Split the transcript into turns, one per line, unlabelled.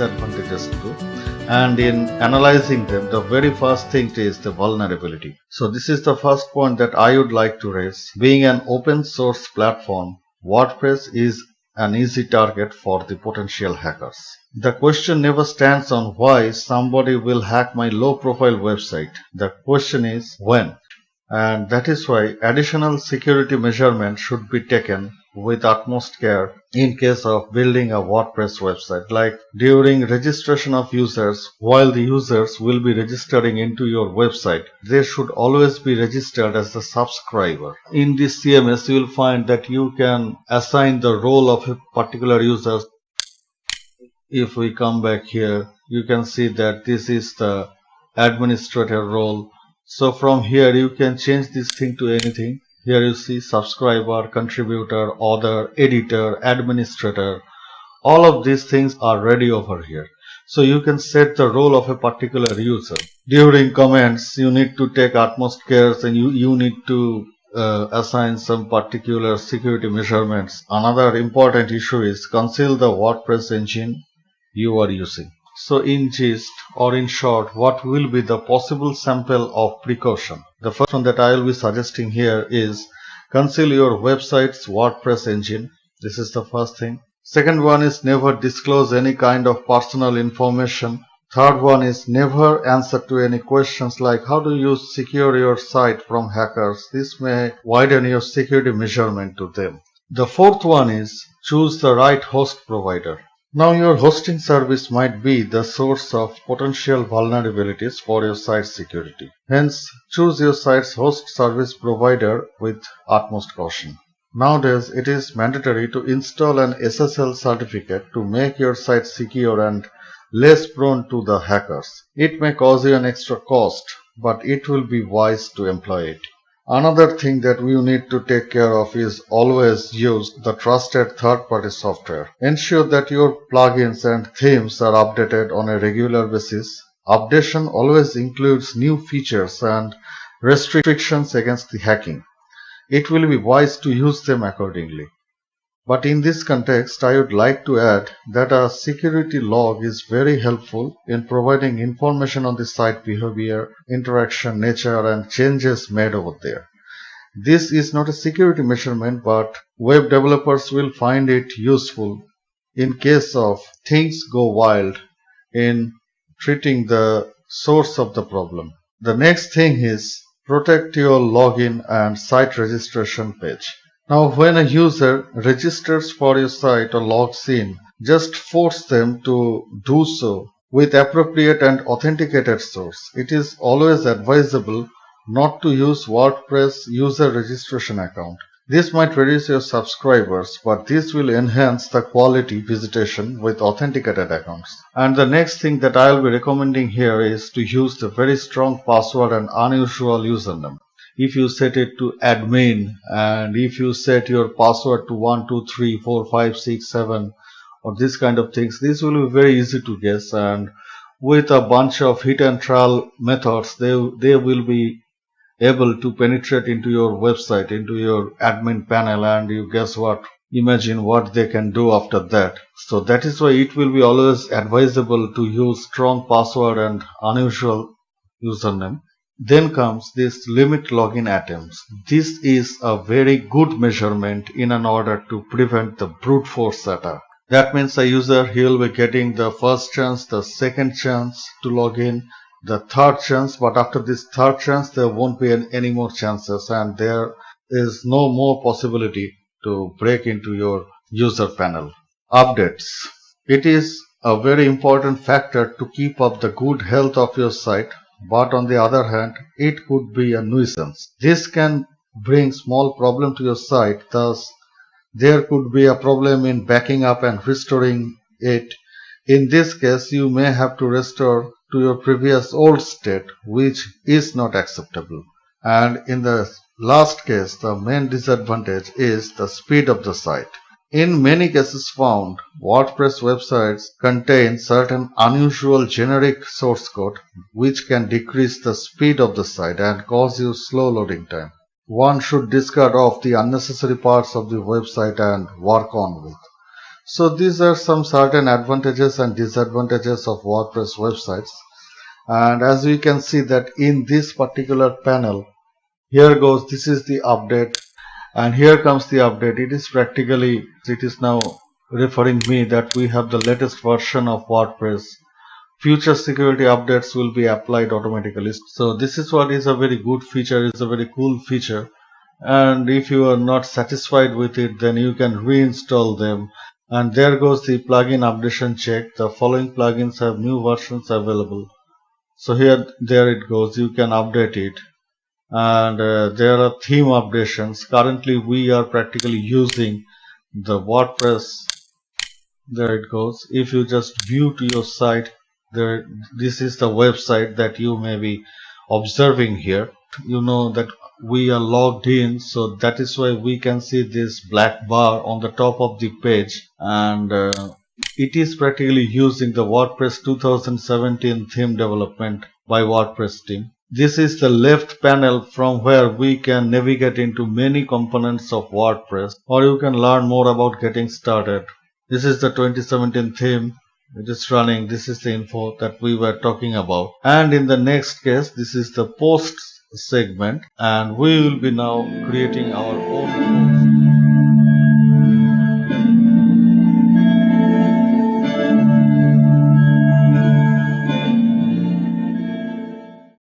disadvantages too. And in analyzing them, the very first thing is the vulnerability. So this is the first point that I would like to raise. Being an open source platform, WordPress is an easy target for the potential hackers. The question never stands on why somebody will hack my low profile website. The question is when. And that is why additional security measurements should be taken with utmost care in case of building a WordPress website. Like during registration of users, while the users will be registering into your website, they should always be registered as the subscriber. In this CMS, you will find that you can assign the role of a particular user. If we come back here, you can see that this is the administrator role. So from here you can change this thing to anything. Here you see subscriber, contributor, author, editor, administrator. All of these things are ready over here. So you can set the role of a particular user. During comments, you need to take utmost care and you need to assign some particular security measurements. Another important issue is conceal the WordPress engine you are using. So in gist or in short, what will be the possible sample of precaution? The first one that I will be suggesting here is conceal your website's WordPress engine. This is the first thing. Second one is never disclose any kind of personal information. Third one is never answer to any questions like how do you secure your site from hackers. This may widen your security measurement to them. The fourth one is choose the right host provider. Now your hosting service might be the source of potential vulnerabilities for your site security. Hence, choose your site's host service provider with utmost caution. Nowadays, it is mandatory to install an SSL certificate to make your site secure and less prone to the hackers. It may cause you an extra cost, but it will be wise to employ it. Another thing that we need to take care of is always use the trusted third-party software. Ensure that your plugins and themes are updated on a regular basis. Updation always includes new features and restrictions against the hacking. It will be wise to use them accordingly. But in this context, I would like to add that a security log is very helpful in providing information on the site behavior, interaction, nature, and changes made over there. This is not a security measurement, but web developers will find it useful in case of things go wild in treating the source of the problem. The next thing is protect your login and site registration page. Now, when a user registers for your site or logs in, just force them to do so with appropriate and authenticated source. It is always advisable not to use WordPress user registration account. This might reduce your subscribers, but this will enhance the quality visitation with authenticated accounts. And the next thing that I will be recommending here is to use the very strong password and unusual username. If you set it to admin and if you set your password to 1, 2, 3, 4, 5, 6, 7 or this kind of things, this will be very easy to guess, and with a bunch of hit and trial methods, they will be able to penetrate into your website, into your admin panel, and you guess what? Imagine what they can do after that. So that is why it will be always advisable to use strong password and unusual username. Then comes this limit login attempts. This is a very good measurement in an order to prevent the brute force attack. That means a user, he will be getting the first chance, the second chance to log in, the third chance, but after this third chance there won't be any more chances and there is no more possibility to break into your user panel. Updates. It is a very important factor to keep up the good health of your site. But on the other hand, it could be a nuisance. This can bring small problem to your site. Thus, there could be a problem in backing up and restoring it. In this case, you may have to restore to your previous old state, which is not acceptable. And in the last case, the main disadvantage is the speed of the site. In many cases found, WordPress websites contain certain unusual generic source code which can decrease the speed of the site and cause you slow loading time. One should discard off the unnecessary parts of the website and work on with. So these are some certain advantages and disadvantages of WordPress websites. And as we can see that in this particular panel, here goes, this is the update, and here comes the update. It is now referring me that we have the latest version of WordPress. Future security updates will be applied automatically. So this is what is a very good feature, it's a very cool feature. And if you are not satisfied with it, then you can reinstall them. And there goes the plugin updation check. The following plugins have new versions available. So there it goes, you can update it. And there are theme updations. Currently we are practically using the WordPress. There it goes. If you just view to your site, this is the website that you may be observing here. You know that we are logged in, so that is why we can see this black bar on the top of the page, and it is practically using the WordPress 2017 theme development by WordPress team. This is the left panel from where we can navigate into many components of WordPress, or you can learn more about getting started. This is the 2017 theme. It is running. This is the info that we were talking about. And in the next case, this is the post segment, and we will be now creating our own post.